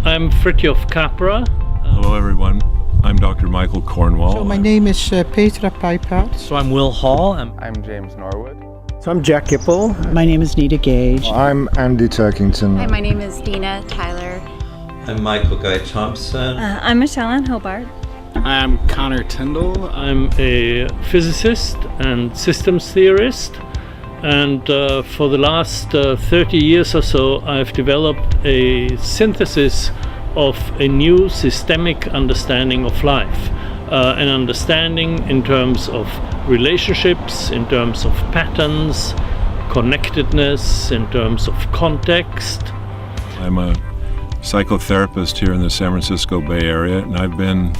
I'm Fritjof Capra. Hello everyone, I'm Dr. Michael Cornwall. So my name is Petra Pijpaard. So I'm Will Hall. I'm James Norwood. So I'm Jack Gipple. My name is Nita Gage. I'm Andy Turkington. Hi, my name is Dina Tyler. I'm Michael Guy Thompson. I'm Michelle Ann Hobart. I'm Connor Tyndall. I'm a physicist and systems theorist, and for the last 30 years or so I've developed a synthesis of a new systemic understanding of life. An understanding in terms of relationships, in terms of patterns, connectedness, in terms of context. I'm a psychotherapist here in the San Francisco Bay Area, and I've been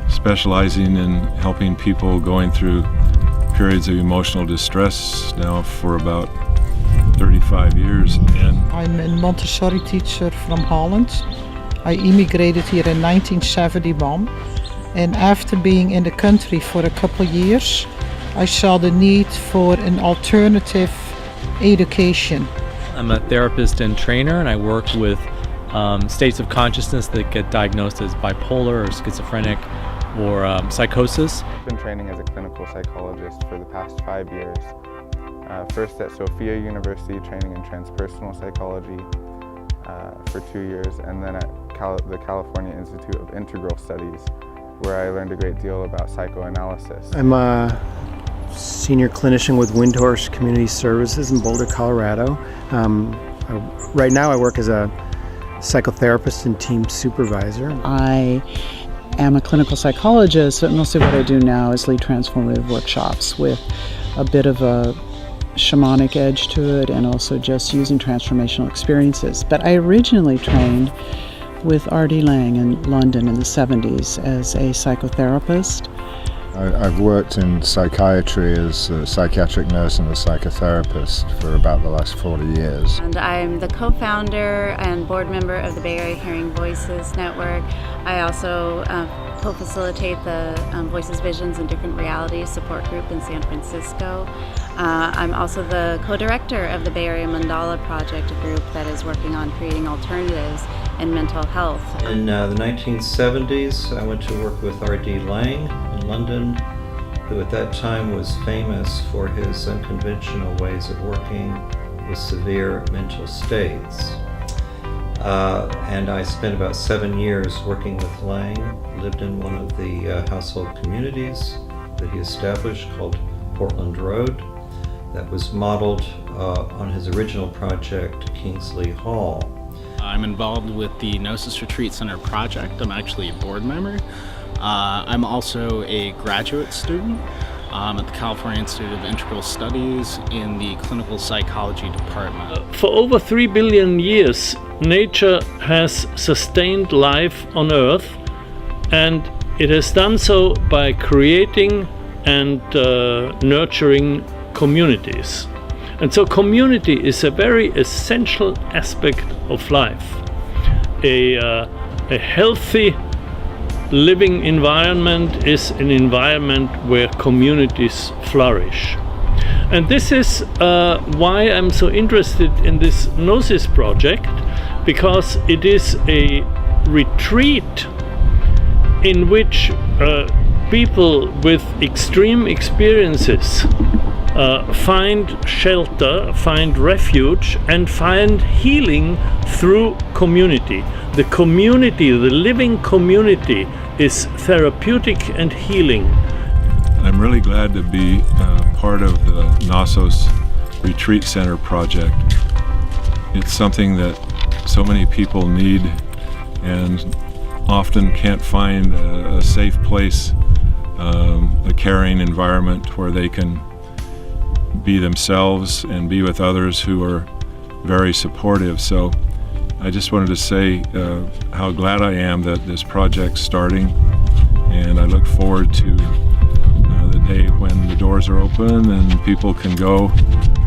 specializing in helping people going through periods of emotional distress now for about 35 years. And I'm a Montessori teacher from Holland. I immigrated here in 1971. And after being in the country for a couple of years, I saw the need for an alternative education. I'm a therapist and trainer, and I work with states of consciousness that get diagnosed as bipolar or schizophrenic or psychosis. I've been training as a clinical psychologist for the past 5 years. First at Sophia University, training in transpersonal psychology for 2 years, and then at the California Institute of Integral Studies, where I learned a great deal about psychoanalysis. I'm a senior clinician with Windhorse Community Services in Boulder, Colorado. Right now I work as a psychotherapist and team supervisor. I am a clinical psychologist, but mostly what I do now is lead transformative workshops with a bit of a shamanic edge to it, and also just using transformational experiences. But I originally trained with R.D. Laing in London in the 70s as a psychotherapist. I've worked in psychiatry as a psychiatric nurse and a psychotherapist for about the last 40 years. And I'm the co-founder and board member of the Bay Area Hearing Voices Network. I also co-facilitate the Voices, Visions, and Different Realities support group in San Francisco. I'm also the co-director of the Bay Area Mandala Project, a group that is working on creating alternatives in mental health. In the 1970s, I went to work with R.D. Laing in London, who at that time was famous for his unconventional ways of working with severe mental states. And I spent about 7 years working with Laing, lived in one of the household communities that he established called Portland Road, that was modeled on his original project, Kingsley Hall. I'm involved with the Gnosis Retreat Center project. I'm actually a board member. I'm also a graduate student at the California Institute of Integral Studies in the clinical psychology department. For over 3 billion years, nature has sustained life on Earth, and it has done so by creating and nurturing communities. And so community is a very essential aspect of life. A healthy living environment is an environment where communities flourish. And this is why I'm so interested in this Gnosis project, because it is a retreat in which people with extreme experiences find shelter, find refuge, and find healing through community. The community, the living community, is therapeutic and healing. I'm really glad to be part of the Gnosis Retreat Center project. It's something that so many people need and often can't find a safe place, a caring environment where they can be themselves and be with others who are very supportive. So I just wanted to say how glad I am that this project's starting, and I look forward to the day when the doors are open and people can go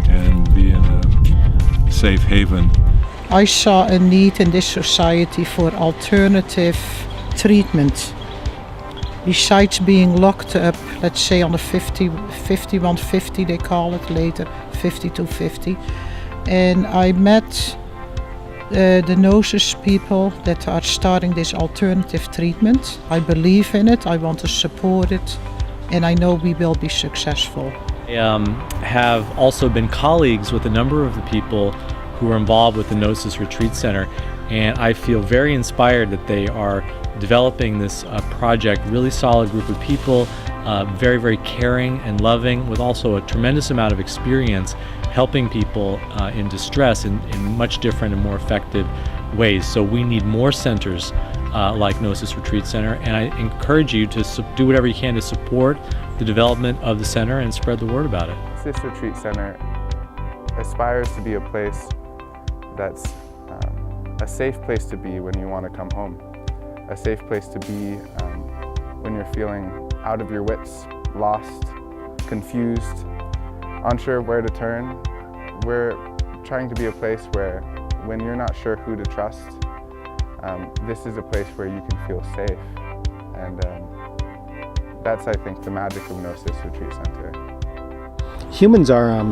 and be in a safe haven. I saw a need in this society for alternative treatment. Besides being locked up, let's say on the 5150 they call it later, 5250. And I met the Gnosis people that are starting this alternative treatment. I believe in it, I want to support it, and I know we will be successful. I have also been colleagues with a number of the people who are involved with the Gnosis Retreat Center, and I feel very inspired that they are developing this project. Really solid group of people, very, very caring and loving, with also a tremendous amount of experience helping people in distress in much different and more effective ways. So we need more centers like Gnosis Retreat Center, and I encourage you to do whatever you can to support the development of the center and spread the word about it. This Retreat Center aspires to be a place that's a safe place to be when you want to come home. A safe place to be when you're feeling out of your wits, lost, confused, unsure of where to turn. We're trying to be a place where when you're not sure who to trust, this is a place where you can feel safe. And that's, I think, the magic of Gnosis Retreat Center. Humans are,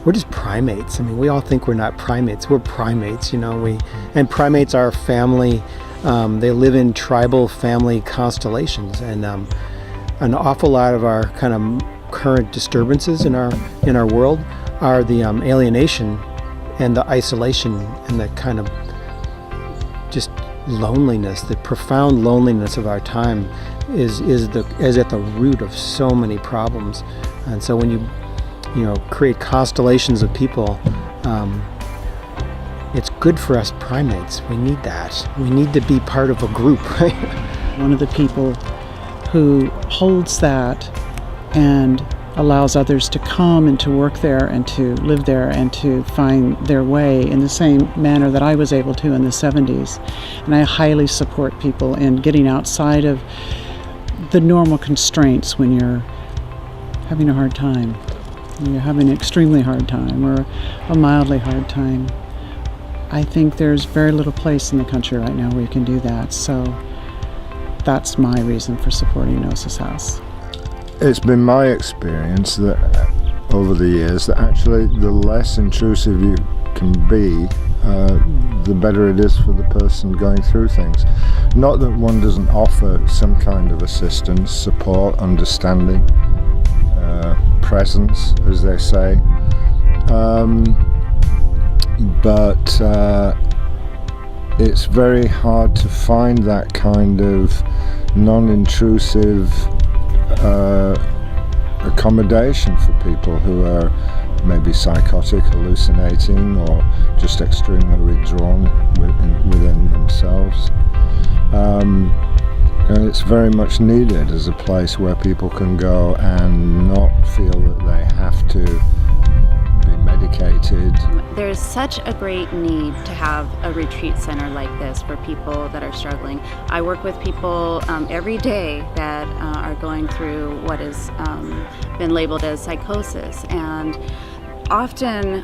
we're just primates. I mean, we all think we're not primates. We're primates, you know. And primates are family. They live in tribal family constellations, and an awful lot of our kind of current disturbances in our world are the alienation and the isolation and the kind of just loneliness, the profound loneliness of our time is at the root of so many problems. And so when you create constellations of people, it's good for us primates. We need that. We need to be part of a group, right? One of the people who holds that and allows others to come and to work there and to live there and to find their way in the same manner that I was able to in the 70s. And I highly support people in getting outside of the normal constraints when you're having a hard time. When you're having an extremely hard time or a mildly hard time. I think there's very little place in the country right now where you can do that. So that's my reason for supporting Gnosis House. It's been my experience that over the years that actually the less intrusive you can be, the better it is for the person going through things. Not that one doesn't offer some kind of assistance, support, understanding, presence, as they say, but it's very hard to find that kind of non-intrusive accommodation for people who are maybe psychotic, hallucinating, or just extremely withdrawn within themselves. And it's very much needed as a place where people can go and not feel that they have to be medicated. There's such a great need to have a retreat center like this for people that are struggling. I work with people every day that are going through what has been labeled as psychosis, and often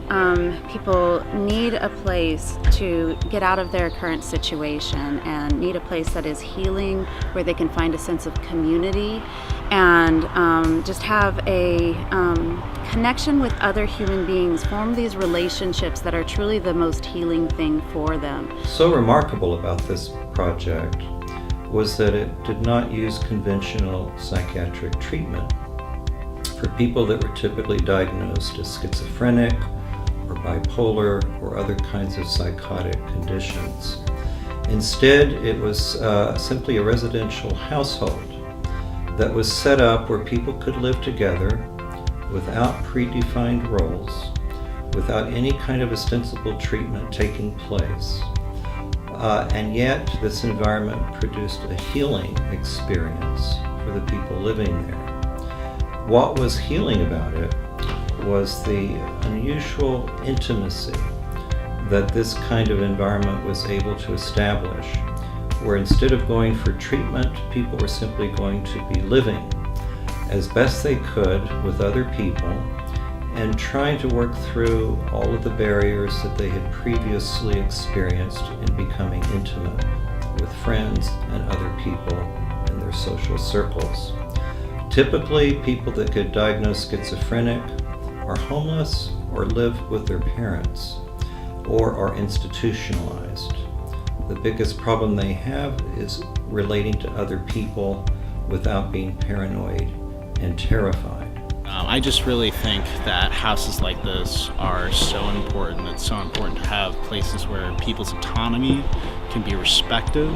people need a place to get out of their current situation and need a place that is healing, where they can find a sense of community and just have a connection with other human beings, form these relationships that are truly the most healing thing for them. So remarkable about this project was that it did not use conventional psychiatric treatment for people that were typically diagnosed as schizophrenic or bipolar or other kinds of psychotic conditions. Instead, it was simply a residential household that was set up where people could live together without predefined roles, without any kind of ostensible treatment taking place. And yet, this environment produced a healing experience for the people living there. What was healing about it was the unusual intimacy that this kind of environment was able to establish, where instead of going for treatment, people were simply going to be living as best they could with other people and trying to work through all of the barriers that they had previously experienced in becoming intimate with friends and other people in their social circles. Typically, people that get diagnosed schizophrenic are homeless or live with their parents. or are institutionalized. The biggest problem they have is relating to other people without being paranoid and terrified. I just really think that houses like this are so important. It's so important to have places where people's autonomy can be respected,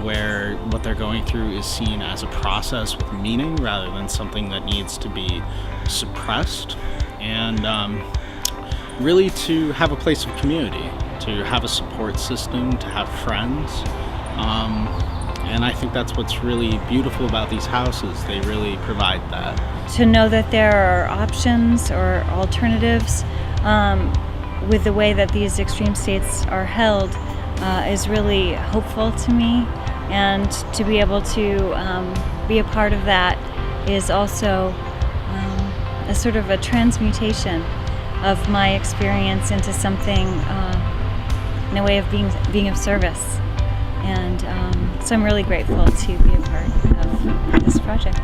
where what they're going through is seen as a process with meaning rather than something that needs to be suppressed, and really to have a place of community, to have a support system, to have friends. And I think that's what's really beautiful about these houses. They really provide that. To know that there are options or alternatives with the way that these extreme states are held is really hopeful to me. And to be able to be a part of that is also a sort of a transmutation of my experience into something in a way of being of service. And so I'm really grateful to be a part of this project.